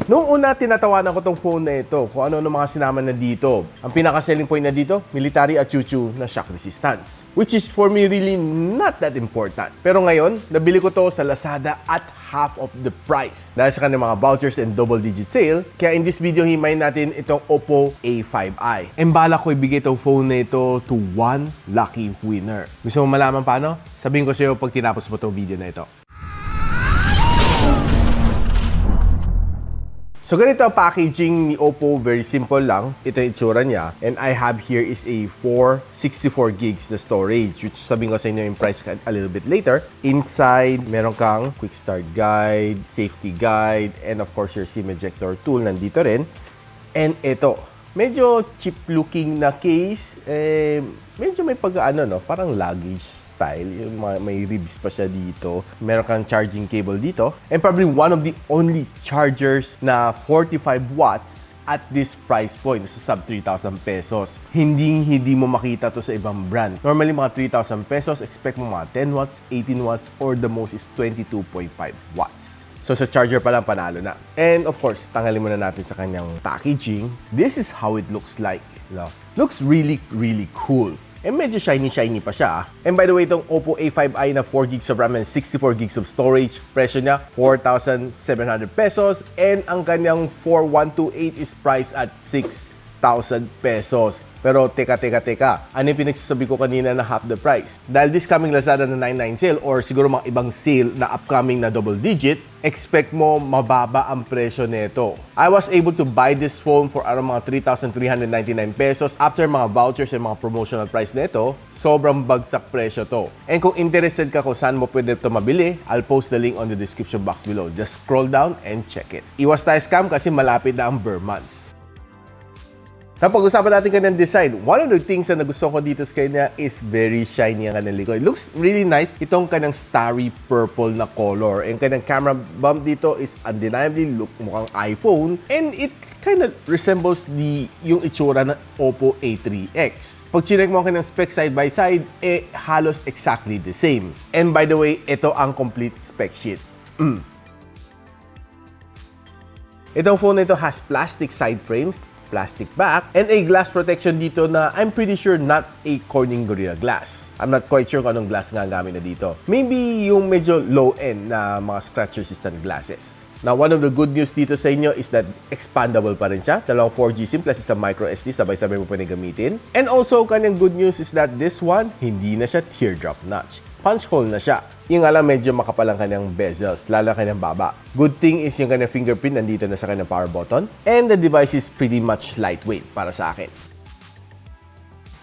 Noong una, tinatawanan ko tong phone na ito kung ano ng mga sinama na dito. Ang pinaka-selling point na dito, military at chuchu na shock resistance. Which is for me really not that important. Pero ngayon, nabili ko to sa Lazada at half of the price. Dahil sa kanilang mga vouchers and double-digit sale, kaya in this video, himayin natin itong OPPO A5i. And bala ko ibigay itong phone na ito to one lucky winner. Gusto mo malaman paano? Sabihin ko sa iyo pag tinapos mo itong video na ito. So ganito ang packaging ni OPPO, very simple lang. Ito yung itsura niya. And I have here is a 464 gigs na storage, which sabihin ko sa inyo yung price a little bit later. Inside, meron kang quick start guide, safety guide, and of course your SIM ejector tool nandito rin. And ito, medyo cheap looking na case. Medyo may pag-ano, no? Parang luggage style. Yung may ribs pa siya dito. Meron kang charging cable dito. And probably one of the only chargers na 45 watts at this price point, sa sub 3,000 pesos. Hindi mo makita to sa ibang brand. Normally, mga 3,000 pesos, expect mo mga 10 watts, 18 watts, or the most is 22.5 watts. So, sa charger pa lang, panalo na. And of course, tanggalin muna natin sa kanyang packaging. This is how it looks like. Looks really, really cool. And medyo shiny pa siya. And by the way, itong OPPO A5i na 4 gigs of RAM and 64 gigs of storage, presyo niya 4,700 pesos. And ang kanyang 4128 is priced at 6,000 pesos. Pero teka. Ano yung pinagsasabi ko kanina na half the price? Dahil this coming Lazada na 99 sale or siguro mga ibang sale na upcoming na double digit, expect mo mababa ang presyo nito. I was able to buy this phone for around mga 3,399 pesos after mga vouchers and mga promotional price nito. Sobrang bagsak presyo to. And kung interested ka kung saan mo pwede ito mabili, I'll post the link on the description box below. Just scroll down and check it. Iwas tayo scam kasi malapit na ang Burr months. Tapos pag-usapan natin kanyang design, one of the things na nagustuhan ko dito sa kanya is very shiny ang kanyang likod. It looks really nice. Itong kanyang starry purple na color. And kanyang camera bump dito is undeniably look mukhang iPhone. And it kind of resembles yung itsura ng OPPO A3X. Pag chinek mo ang kanyang spec side by side, halos exactly the same. And by the way, ito ang complete spec sheet. Itong phone na ito has plastic side frames, plastic back, and a glass protection dito na I'm pretty sure not a Corning Gorilla Glass. I'm not quite sure kung anong glass nga gamit na dito. Maybe yung medyo low-end na mga scratch-resistant glasses. Now, one of the good news dito sa inyo is that expandable pa rin siya. Dalawang 4G SIM plus isang micro SD, sabay-sabay mo pwede gamitin. And also, kanyang good news is that this one, hindi na siya teardrop notch. Punch hole na siya. Yung alam, medyo makapal ang kanyang bezels, lalo kanyang baba. Good thing is yung kanyang fingerprint nandito na sa kanyang power button. And the device is pretty much lightweight para sa akin.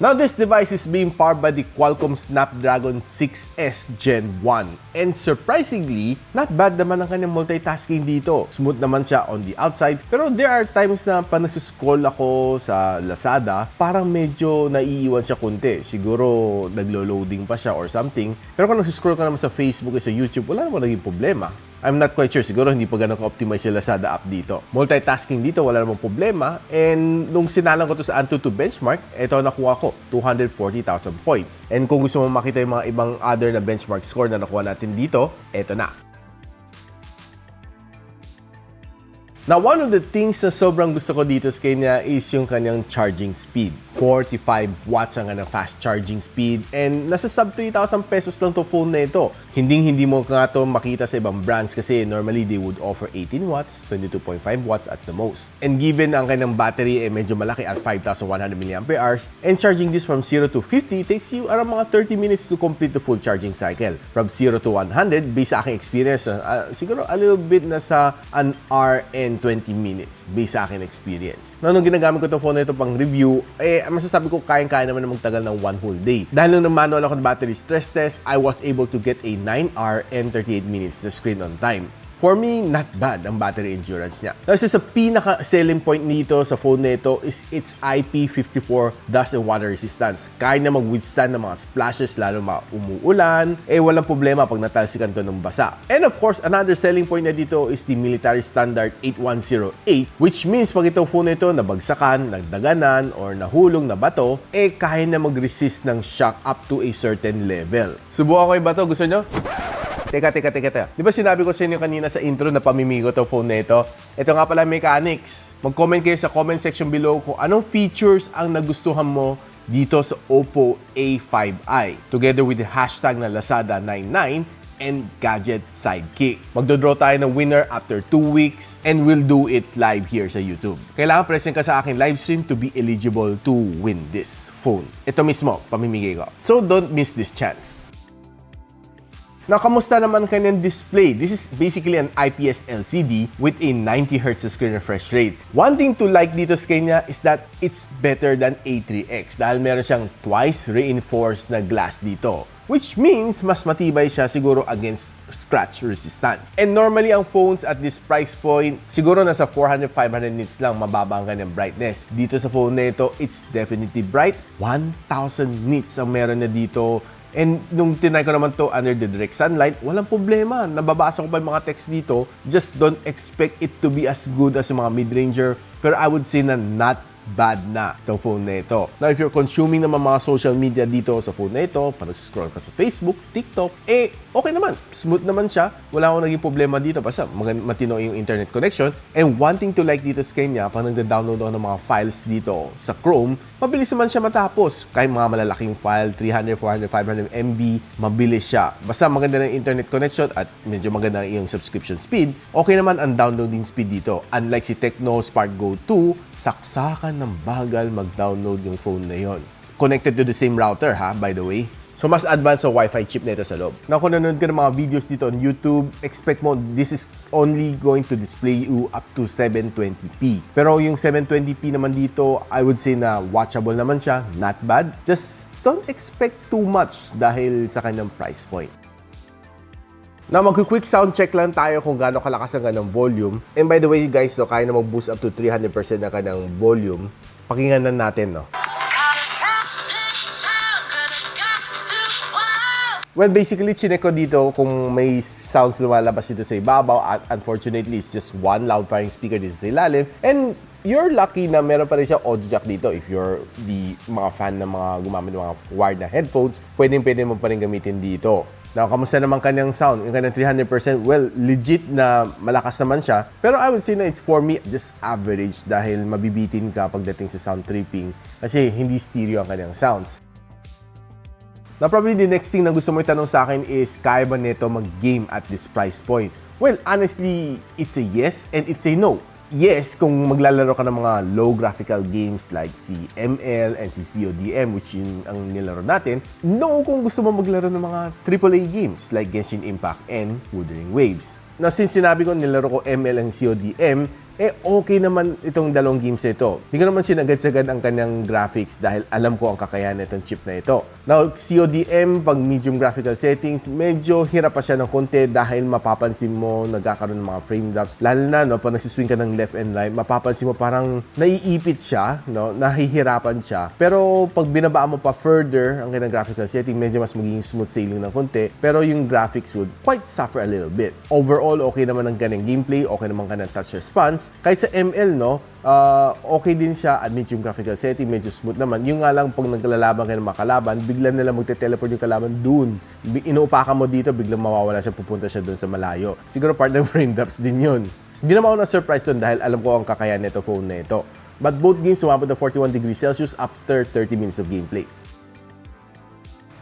Now, this device is being powered by the Qualcomm Snapdragon 6S Gen 1. And surprisingly, not bad naman ang kanyang multitasking dito. Smooth naman siya on the outside. Pero there are times na pag nagsuscroll ako sa Lazada, parang medyo naiiwan siya kunti. Siguro naglo-loading pa siya or something. Pero kung nagsuscroll ka naman sa Facebook o sa YouTube, wala naman naging problema. I'm not quite sure. Siguro hindi pa ganun ka-optimize yung Lazada app dito. Multitasking dito, wala namang problema. And nung sinalang ko to sa Antutu benchmark, ito nakuha ko, 240,000 points. And kung gusto mo makita yung mga ibang other na benchmark score na nakuha natin dito, ito na. Now, one of the things na sobrang gusto ko dito sa kanya is yung kanyang charging speed. 45 watts ang kanyang fast charging speed and nasa sub 3,000 pesos lang to phone na ito. Hindi mo nga to makita sa ibang brands kasi normally they would offer 18 watts, 22.5 watts at the most. And given ang kanyang battery medyo malaki at 5,100 mAh and charging this from 0 to 50 takes you around mga 30 minutes to complete the full charging cycle. From 0 to 100, based sa aking experience, siguro a little bit na sa an hour and 20 minutes based sa aking experience. Nung ginagamit ko itong phone na ito pang review, masasabi ko kayang-kaya naman na magtagal ng one whole day. Dahil nung manual ako ng battery stress test, I was able to get a 9 hour and 38 minutes na screen on time. For me, not bad ang battery endurance niya. Kasi sa pinaka-selling point nito sa phone nito is its IP54 dust and water resistance. Kaya na mag-withstand ng mga splashes lalo umuulan. Walang problema pag natalsikan to ng basa. And of course, another selling point na dito is the military standard 8108, which means pag itong phone nito nabagsakan, nagdaganan, or nahulong na bato, kaya na mag-resist ng shock up to a certain level. Subukan ko yung bato. Gusto nyo? Teka. Di ba sinabi ko sa inyo kanina sa intro na pamimigo to phone na ito? Ito nga pala mechanics. Mag-comment kayo sa comment section below kung anong features ang nagustuhan mo dito sa OPPO A5i. Together with the hashtag na Lazada99 and gadgetsidekick. Magdodraw tayo ng winner after 2 weeks and we'll do it live here sa YouTube. Kailangan present ka sa aking live stream to be eligible to win this phone. Ito mismo, pamimigay ko. So don't miss this chance. Now, kamusta naman kanyang display? This is basically an IPS LCD with a 90Hz screen refresh rate. One thing to like dito sa kanya is that it's better than A3X dahil meron siyang twice reinforced na glass dito. Which means mas matibay siya siguro against scratch resistance. And normally ang phones at this price point, siguro nasa 400-500 nits lang mababa ang kanyang brightness. Dito sa phone na ito, it's definitely bright. 1,000 nits ang meron na dito. And nung tinry ko naman to under the direct sunlight, walang problema. Nababasa ko pa yung mga text dito. Just don't expect it to be as good as yung mga mid-ranger. Pero I would say na not bad na itong phone na ito. Now, if you're consuming naman mga social media dito sa phone na ito, pag-scroll ka sa Facebook, TikTok, okay naman. Smooth naman siya. Wala akong naging problema dito. Basta matino yung internet connection. And one thing to like dito sa kanya, pag nag-download ako ng mga files dito sa Chrome, mabilis naman siya matapos. Kahit mga malalaking file, 300, 400, 500 MB, mabilis siya. Basta maganda ng internet connection at medyo maganda yung subscription speed, okay naman ang downloading speed dito. Unlike si Tecno Spark Go 2, saksakan ng bagal mag-download yung phone na yon. Connected to the same router ha, by the way. So, mas advanced sa Wi-Fi chip nito sa loob. Now, kung nanonood ka ng mga videos dito on YouTube, expect mo this is only going to display you up to 720p. Pero yung 720p naman dito, I would say na watchable naman siya, not bad. Just don't expect too much dahil sa kanyang price point. Now, mag-quick sound check lang tayo kung gaano kalakas ang kanyang volume. And by the way, guys, no, kaya na mag-boost up to 300% ang kanyang volume. Pakinggan natin, no? Well, basically, chinek ko dito kung may sounds lumalabas dito sa ibabaw. At unfortunately, it's just one loud firing speaker dito sa ilalim. And you're lucky na meron pa rin siya audio jack dito. If you're the mga fan ng mga gumamit ng mga wired na headphones, pwede mo pa rin gamitin dito. Now, kamusta naman kanyang sound? Yung kanyang 300%, well, legit na malakas naman siya. Pero I would say na it's for me just average dahil mabibitin ka pagdating sa sound tripping kasi hindi stereo ang kanyang sounds. Now, probably the next thing na gusto mo itanong sa akin is, kaya ba nito mag-game at this price point? Well, honestly, it's a yes and it's a no. Yes, kung maglalaro ka ng mga low graphical games like si ML and si CODM, which yun ang nilaro natin. No, kung gusto mo maglaro ng mga AAA games like Genshin Impact and Wuthering Waves. Now, since sinabi ko nilaro ko ML and CODM, okay naman itong dalawang games na ito. Hindi ko naman sinagad-sagad ang kanyang graphics dahil alam ko ang kakayahan nitong chip na ito. Now, CODM, pag medium graphical settings, medyo hirap pa siya ng konti dahil mapapansin mo nagkakaroon ng mga frame drops. Lalo na, no, pag nagsiswing ka ng left and right, mapapansin mo parang naiipit siya, no, nahihirapan siya. Pero pag binabaan mo pa further ang kanyang graphical setting, medyo mas magiging smooth sailing ng konti. Pero yung graphics would quite suffer a little bit. Overall, okay naman ang kanyang gameplay, okay naman kanyang touch response. Kahit sa ML, no, okay din siya at medium graphical setting, medyo smooth naman. Yung nga lang, pag naglalaban kayo ng mga kalaban, bigla nila magte-teleport yung kalaban dun. Inuupakan mo dito, biglang mawawala siya, pupunta siya dun sa malayo. Siguro part ng frame drops din yun. Hindi naman ako na-surprise dun dahil alam ko ang kakayahan nito phone na ito. But both games umabot na 41 degrees Celsius after 30 minutes of gameplay.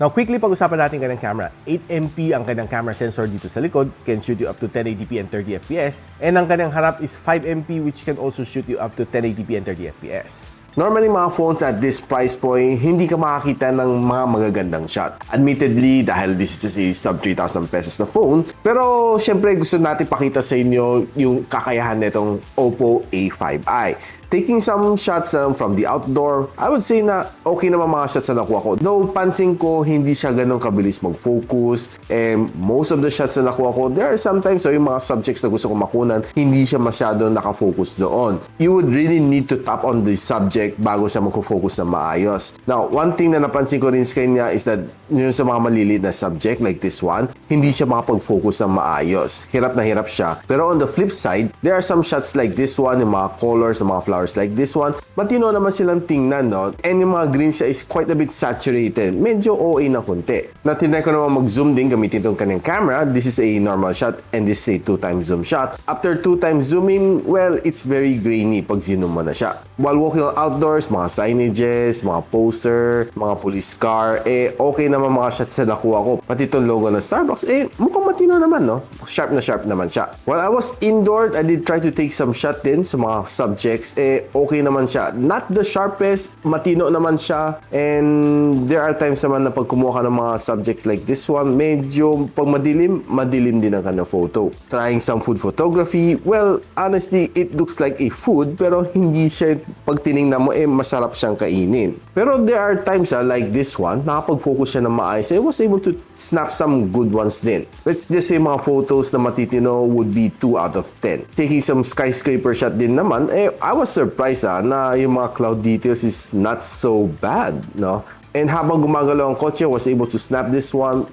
Now, quickly pag-usapan natin kanyang camera. 8MP ang kanyang camera sensor dito sa likod, can shoot you up to 1080p and 30 fps. And ang kanyang harap is 5MP which can also shoot you up to 1080p and 30 fps. Normally, mga phones at this price point, hindi ka makakita ng mga magagandang shot. Admittedly, dahil this is just a sub 3,000 pesos na phone, pero syempre gusto natin pakita sa inyo yung kakayahan nitong OPPO A5i. Taking some shots from the outdoor, I would say na okay naman mga shots na nakuha ko. Though pansin ko, hindi siya ganun kabilis mag-focus. And most of the shots na nakuha ko, there are sometimes yung mga subjects na gusto ko makunan, hindi siya masyadong nakafocus doon. You would really need to tap on the subject subject bago siya magfo-focus na maayos. Now, one thing na napansin ko rin sa kanya is that yung sa mga maliliit na subject like this one, hindi siya makapag-focus na maayos. Hirap na hirap siya. Pero on the flip side, there are some shots like this one, yung mga colors, yung mga flowers like this one. Matino naman silang tingnan, no? And yung mga green siya is quite a bit saturated. Medyo OA na kunti. Na tinry ko naman mag-zoom din gamitin itong kanyang camera. This is a normal shot and this is a 2x zoom shot. After 2x zooming, well, it's very grainy pag zoom mo na siya. While walking outdoors, mga signages, mga poster, mga police car, okay naman mga shots na nakuha ko. Pati itong logo ng Starbucks, mukhang matino naman, no? Sharp naman siya. While I was indoor, I did try to take some shot din sa mga subjects, okay naman siya. Not the sharpest, matino naman siya. And there are times naman na pag kumuha ka ng mga subjects like this one, medyo pag madilim din ang kanyang photo. Trying some food photography, well, honestly, it looks like a food, pero hindi siya, pag tinignan mo, masarap siyang kainin. Pero there are times, like this one, nakapag-focus siya ng maayos, I was able to snap some good ones din. Let's just say mga photos na matitino would be 2 out of 10. Taking some skyscraper shot din naman, I was surprised na yung mga cloud details is not so bad, no? And habang gumagalaw ang kotse, was able to snap this one.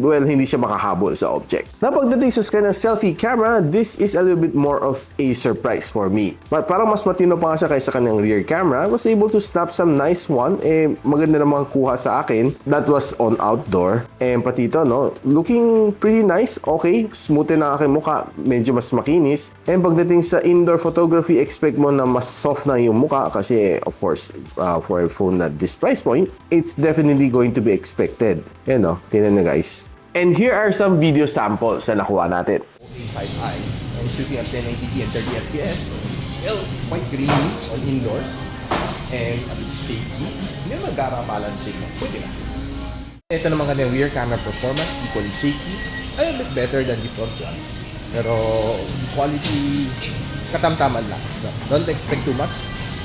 Well, hindi siya makahabol sa object. Na pagdating sa kanyang selfie camera, this is a little bit more of a surprise for me. But parang mas matino pa nga siya kaysa kanyang rear camera. I was able to snap some nice one. Maganda namang kuha sa akin. That was on outdoor. Pati ito, no? Looking pretty nice. Okay, smooth na aking mukha. Medyo mas makinis. Pagdating sa indoor photography, expect mo na mas soft na yung mukha kasi, of course, for a phone at this price point, it's definitely going to be expected. Yan, no? Tingnan nyo, guys. And here are some video samples na nakuha natin. OPPO A5i. I'm shooting at 1080p and 30 fps. Well, quite grainy on indoors. And a bit shaky. Hindi naman gara-balance shake. Pwede na. Ito naman kanyang rear camera performance. Equally shaky. A bit better than the front one. Pero quality, katamtaman lang. So, don't expect too much.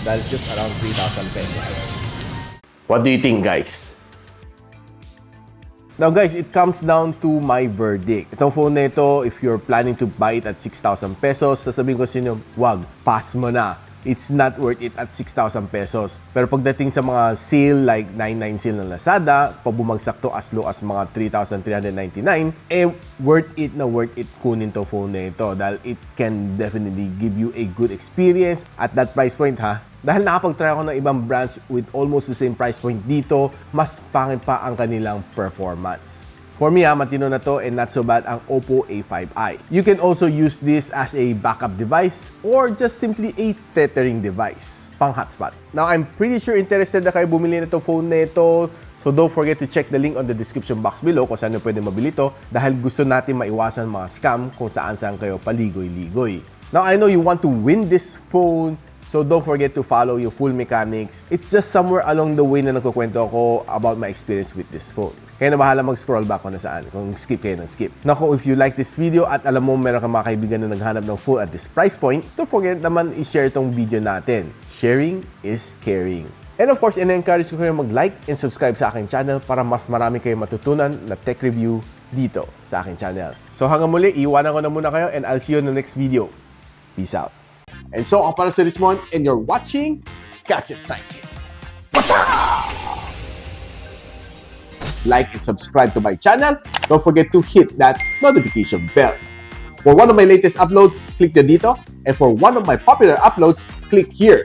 Dahil it's just around 3,000 pesos. What do you think, guys? Now guys, it comes down to my verdict. Itong phone na ito, if you're planning to buy it at 6,000 pesos, sasabihin ko sa inyo, wag, pass mo na. It's not worth it at 6,000 pesos. Pero pagdating sa mga sale like 99 sale ng Lazada, pag bumagsak to as low as mga 3,399, worth it na worth it kunin to phone na ito dahil it can definitely give you a good experience at that price point, ha. Dahil nakapag-try ako ng ibang brands with almost the same price point dito, mas pangit pa ang kanilang performance. For me, matino na to and not so bad ang OPPO A5i. You can also use this as a backup device or just simply a tethering device, pang hotspot. Now, I'm pretty sure interested na kayo bumili na to phone na ito. So don't forget to check the link on the description box below kung saan nyo pwede mabili to dahil gusto natin maiwasan mga scam kung saan kayo paligoy-ligoy. Now, I know you want to win this phone, so don't forget to follow yung full mechanics. It's just somewhere along the way na nagkukwento ako about my experience with this phone. Kaya na bahala mag-scroll back kung nasaan, kung skip kayo ng skip. Naku, if you like this video at alam mo meron kang mga kaibigan na naghanap ng phone at this price point, don't forget naman i-share itong video natin. Sharing is caring. And of course, ina-encourage ko kayo mag-like and subscribe sa aking channel para mas marami kayong matutunan na tech review dito sa aking channel. So hanggang muli, iwanan ko na muna kayo and I'll see you in the next video. Peace out. And so, ako para si Richmond and you're watching Gadget Sidekick. Like and subscribe to my channel. Don't forget to hit that notification bell. For one of my latest uploads, click the dito. And for one of my popular uploads, click here.